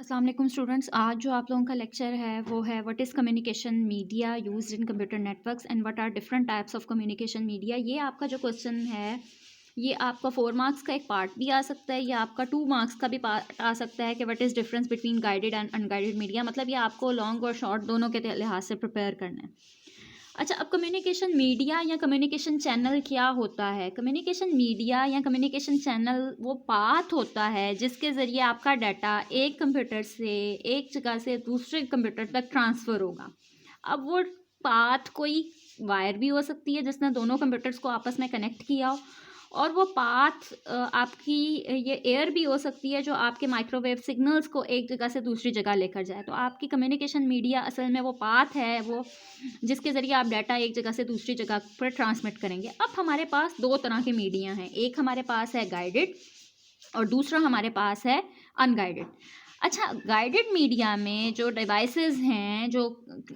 अस्सलाम वालेकुम स्टूडेंट्स। आज जो आप लोगों का लेक्चर है वो है what is communication media used in computer networks and what are different types of communication media. ये आपका जो क्वेश्चन है ये आपका 4 मार्क्स का एक पार्ट भी आ सकता है या आपका 2 मार्क्स का भी पार्ट आ सकता है कि what is difference between guided and unguided media. मतलब ये आपको लॉन्ग और शॉर्ट दोनों के लिहाज से प्रिपेयर करना है। अच्छा, अब कम्युनिकेशन मीडिया या कम्युनिकेशन चैनल क्या होता है? कम्युनिकेशन मीडिया या कम्युनिकेशन चैनल वो पाथ होता है जिसके ज़रिए आपका डाटा एक कंप्यूटर से एक जगह से दूसरे कंप्यूटर तक ट्रांसफ़र होगा। अब वो पाथ कोई वायर भी हो सकती है जिसने दोनों कंप्यूटर्स को आपस में कनेक्ट किया हो, और वो पाथ आपकी ये एयर भी हो सकती है जो आपके माइक्रोवेव सिग्नल्स को एक जगह से दूसरी जगह लेकर जाए। तो आपकी कम्युनिकेशन मीडिया असल में वो पाथ है वो जिसके ज़रिए आप डाटा एक जगह से दूसरी जगह पर ट्रांसमिट करेंगे। अब हमारे पास 2 तरह के मीडिया हैं, एक हमारे पास है गाइडेड और दूसरा हमारे पास है अनगाइडेड। अच्छा, गाइडेड मीडिया में जो डिवाइसेस हैं जो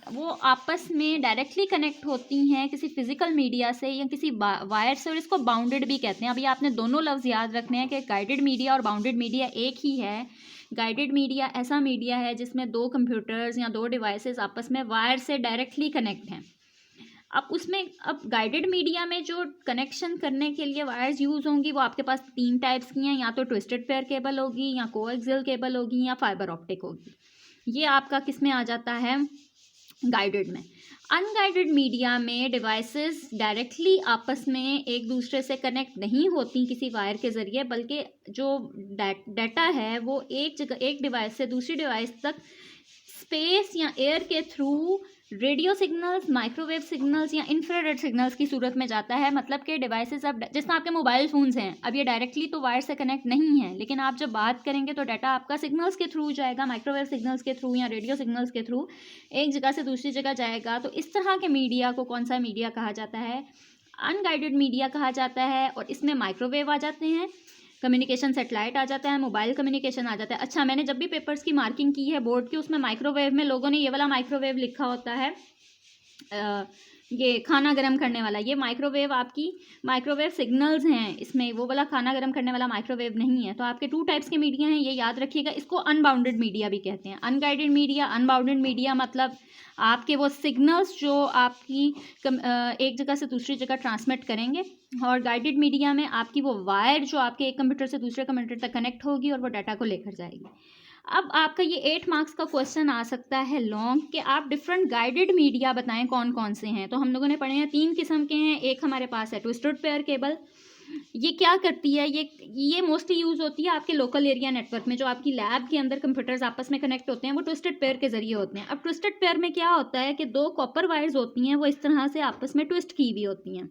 वो आपस में डायरेक्टली कनेक्ट होती हैं किसी फिजिकल मीडिया से या किसी वायर से, और इसको बाउंडेड भी कहते हैं। अभी आपने दोनों लफ्ज़ याद रखने हैं कि गाइडेड मीडिया और बाउंडेड मीडिया एक ही है। गाइडेड मीडिया ऐसा मीडिया है जिसमें 2 कंप्यूटर्स या 2 डिवाइसेस आपस में वायर से डायरेक्टली कनेक्ट हैं। अब गाइडेड मीडिया में जो कनेक्शन करने के लिए वायर्स यूज़ होंगी वो आपके पास 3 टाइप्स की हैं, या तो ट्विस्टेड पेयर केबल होगी या कोएक्सियल केबल होगी या फाइबर ऑप्टिक होगी। ये आपका किस में आ जाता है? गाइडेड में। अनगाइडेड मीडिया में डिवाइसेस डायरेक्टली आपस में एक दूसरे से कनेक्ट नहीं होती किसी वायर के ज़रिए, बल्कि जो डाटा है वो एक डिवाइस से दूसरी डिवाइस तक स्पेस या एयर के through radio signals, microwave signals या इंफ्रारेड सिग्नल्स की सूरत में जाता है। मतलब कि डिवाइसेस अब जिस तरह आपके मोबाइल फ़ोन्स हैं, अब ये डायरेक्टली तो वायर से कनेक्ट नहीं है, लेकिन आप जब बात करेंगे तो डाटा आपका सिग्नल्स के थ्रू जाएगा, माइक्रोवेव सिग्नल्स के थ्रू या रेडियो सिग्नल्स के थ्रू एक जगह से दूसरी जगह जाएगा। तो इस तरह के मीडिया को कौन सा मीडिया कहा जाता है? अनगाइडेड मीडिया कहा जाता है। और इसमें माइक्रोवेव आ जाते हैं, कम्युनिकेशन सेटेलाइट आ जाता है, मोबाइल कम्युनिकेशन आ जाता है। अच्छा, मैंने जब भी पेपर्स की मार्किंग की है बोर्ड की, उसमें माइक्रोवेव में लोगों ने ये वाला माइक्रोवेव लिखा होता है, ये खाना गर्म करने वाला। ये माइक्रोवेव आपकी माइक्रोवेव सिग्नल्स हैं, इसमें वो वाला खाना गर्म करने वाला माइक्रोवेव नहीं है। तो आपके 2 टाइप्स के मीडिया हैं, ये याद रखिएगा। इसको अनबाउंडेड मीडिया भी कहते हैं। अनगाइडेड मीडिया, अनबाउंडेड मीडिया मतलब आपके वो सिग्नल्स जो आपकी एक जगह से दूसरी जगह ट्रांसमिट करेंगे, और गाइडेड मीडिया में आपकी वो वायर जो आपके एक कंप्यूटर से दूसरे कंप्यूटर तक कनेक्ट होगी और वो डाटा को लेकर जाएगी। अब आपका ये 8 मार्क्स का क्वेश्चन आ सकता है लॉन्ग, कि आप डिफरेंट गाइडेड मीडिया बताएं कौन कौन से हैं। तो हम लोगों ने पढ़े हैं 3 किस्म के हैं। एक हमारे पास है ट्विस्टेड पेयर केबल। ये क्या करती है? ये मोस्टली यूज़ होती है आपके लोकल एरिया नेटवर्क में, जो आपकी लैब के अंदर कंप्यूटर्स आपस में कनेक्ट होते हैं, वो ट्विस्टेड पेयर के ज़रिए होते हैं। अब ट्विस्टेड पेयर में क्या होता है कि 2 कॉपर वायर्स होती हैं, वो इस तरह से आपस में ट्विस्ट की हुई होती हैं,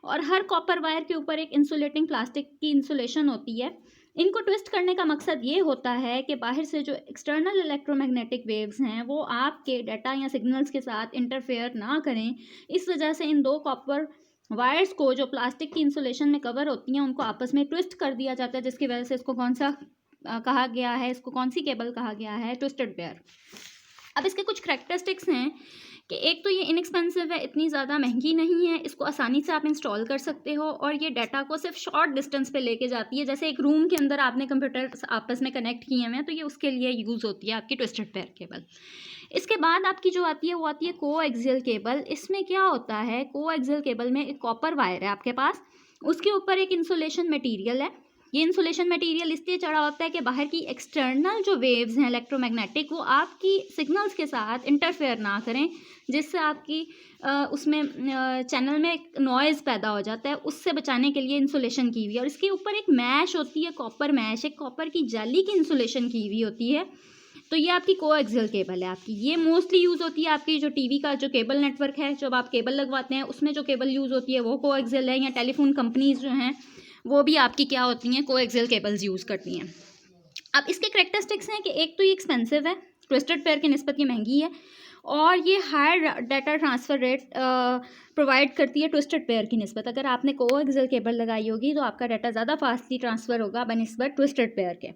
और हर कॉपर वायर के ऊपर एक इंसुलेटिंग प्लास्टिक की इंसुलेशन होती है। इनको ट्विस्ट करने का मकसद ये होता है कि बाहर से जो एक्सटर्नल इलेक्ट्रोमैग्नेटिक वेव्स हैं वो आपके डाटा या सिग्नल्स के साथ इंटरफेयर ना करें। इस वजह से इन 2 कॉपर वायर्स को जो प्लास्टिक की इंसुलेशन में कवर होती हैं उनको आपस में ट्विस्ट कर दिया जाता है, जिसकी वजह से इसको कौन सा कहा गया है, इसको कौन सी केबल कहा गया है? Twisted pair. अब इसके कुछ करैक्टरिस्टिक्स हैं कि एक तो ये इनएक्सपेंसिव है, इतनी ज़्यादा महंगी नहीं है, इसको आसानी से आप इंस्टॉल कर सकते हो, और ये डाटा को सिर्फ शॉर्ट डिस्टेंस पे लेके जाती है। जैसे एक रूम के अंदर आपने कंप्यूटर आपस में कनेक्ट किए हुए हैं, तो ये उसके लिए यूज़ होती है आपकी ट्विस्टेड पेयर केबल। इसके बाद आपकी जो आती है वो आती है कोएक्सियल केबल। इसमें क्या होता है? कोएक्सियल केबल में एक कॉपर वायर है आपके पास, उसके ऊपर एक इंसुलेशन मटेरियल है। ये इंसुलेशन मटेरियल इसलिए चढ़ा होता है कि बाहर की एक्सटर्नल जो वेव्स हैं इलेक्ट्रोमैग्नेटिक, वो आपकी सिग्नल्स के साथ इंटरफेयर ना करें, जिससे आपकी उसमें चैनल में एक नॉइज़ पैदा हो जाता है। उससे बचाने के लिए इंसुलेशन की हुई है, और इसके ऊपर एक मैश होती है, कॉपर मैश, एक कॉपर की जाली की इंसुलेशन की हुई होती है। तो ये आपकी कोएक्सियल केबल है आपकी। ये मोस्टली यूज़ होती है आपकी जो टीवी का जो केबल नेटवर्क है, जब आप केबल लगवाते हैं उसमें जो केबल यूज़ होती है वो कोएक्सियल है, या टेलीफोन कंपनीज़ जो हैं वो भी आपकी क्या होती हैं? कोएक्सियल केबल्स यूज़ करती हैं। अब इसके करैक्टरिस्टिक्स हैं कि एक तो ये एक्सपेंसिव है, ट्विस्टेड पेयर की निस्बत ये महंगी है, और ये higher data transfer rate provide करती है ट्विस्टेड पेयर की निस्बत। अगर आपने कोएक्सियल केबल लगाई होगी तो आपका डाटा ज़्यादा फास्टली ट्रांसफ़र होगा बनिस्बत ट्विस्टेड पेयर के,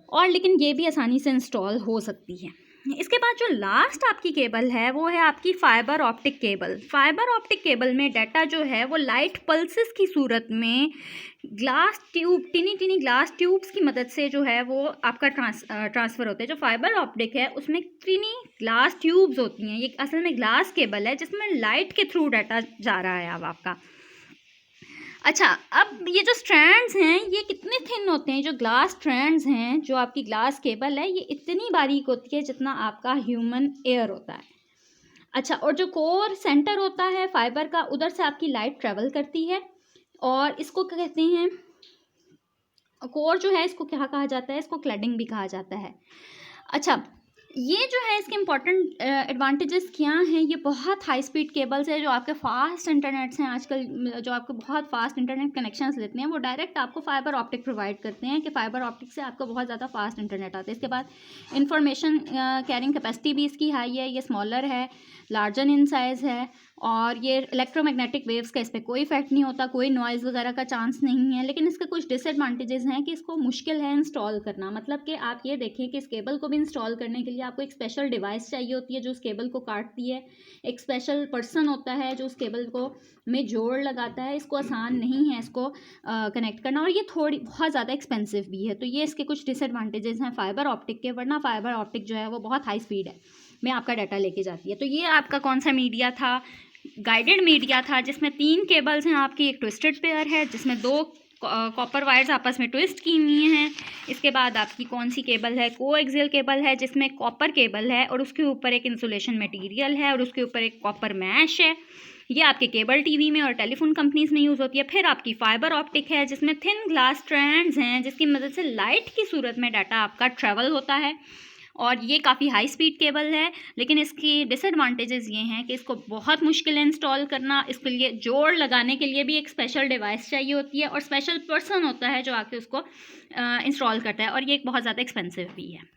और लेकिन ये भी आसानी से इंस्टॉल हो सकती है। इसके बाद जो लास्ट आपकी केबल है वो है आपकी fibre optic cable. Fibre optic cable में डाटा जो है वो लाइट पल्सेस की सूरत में ग्लास ट्यूब, टिनी टिनी ग्लास ट्यूब्स की मदद से जो है वो आपका ट्रांसफ़र होता है। जो फाइबर ऑप्टिक है उसमें टिनी ग्लास ट्यूब्स होती हैं, ये असल में ग्लास केबल है जिसमें लाइट के थ्रू डाटा जा रहा है अब आपका। अच्छा, अब ये जो स्ट्रैंड्स हैं ये कितने थिन होते हैं, जो ग्लास स्ट्रैंड्स हैं, जो आपकी ग्लास केबल है ये इतनी बारीक होती है जितना आपका ह्यूमन एयर होता है। अच्छा, और जो कोर सेंटर होता है फाइबर का, उधर से आपकी लाइट ट्रेवल करती है और इसको क्या कहते हैं, कोर जो है इसको क्या कहा जाता है, इसको क्लैडिंग भी कहा जाता है। अच्छा, ये जो है इसके इम्पॉर्टेंट एडवांटेजेस क्या हैं, ये बहुत हाई स्पीड केबल्स है जो आपके फास्ट इंटरनेट्स हैं आजकल, जो आपको बहुत फास्ट इंटरनेट कनेक्शंस लेते हैं वो डायरेक्ट आपको फाइबर ऑप्टिक प्रोवाइड करते हैं कि फाइबर ऑप्टिक से आपको बहुत ज़्यादा फास्ट इंटरनेट आता है। इसके बाद इंफॉर्मेशन कैरिंग कैपेसिटी भी इसकी हाई है, ये स्मॉलर है, लार्जर इन साइज़ है, और ये इलेक्ट्रोमैग्नेटिक वेव्स का इस पर कोई इफेक्ट नहीं होता, कोई नॉइज़ वगैरह का चांस नहीं है। लेकिन इसके कुछ डिसएडवांटेजेस हैं कि इसको मुश्किल है इंस्टॉल करना। मतलब कि आप ये देखें कि इस केबल को भी इंस्टॉल करने के लिए आपको एक स्पेशल डिवाइस चाहिए होती है जो उस केबल को काटती है, एक स्पेशल पर्सन होता है जो उस केबल को में जोड़ लगाता है। इसको आसान नहीं है इसको कनेक्ट करना, और ये थोड़ी बहुत ज़्यादा एक्सपेंसिव भी है। तो ये इसके कुछ डिसएडवांटेजेस हैं फाइबर ऑप्टिक के, वरना फाइबर ऑप्टिक जो है वो बहुत हाई स्पीड है में आपका डाटा लेके जाती है। तो ये आपका कौन सा मीडिया था, गाइडेड मीडिया था, जिसमें 3 केबल्स हैं आपकी, एक ट्विस्टेड पेयर है जिसमें 2 कॉपर वायर्स आपस में ट्विस्ट की हुई हैं। इसके बाद आपकी कौन सी केबल है, कोएक्सियल केबल है जिसमें कॉपर केबल है और उसके ऊपर एक इंसुलेशन मटेरियल है और उसके ऊपर एक कॉपर मैश है। ये आपके केबल टीवी में और टेलीफोन कंपनीज में यूज़ होती है। फिर आपकी फाइबर ऑप्टिक है जिसमें थिन ग्लास स्ट्रैंड्स हैं जिसकी मदद से लाइट की सूरत में डाटा आपका ट्रैवल होता है, और ये काफ़ी हाई स्पीड केबल है। लेकिन इसकी डिसएडवांटेजेस ये हैं कि इसको बहुत मुश्किल है इंस्टॉल करना, इसके लिए जोड़ लगाने के लिए भी एक स्पेशल डिवाइस चाहिए होती है और स्पेशल पर्सन होता है जो आके उसको इंस्टॉल करता है, और ये एक बहुत ज़्यादा एक्सपेंसिव भी है।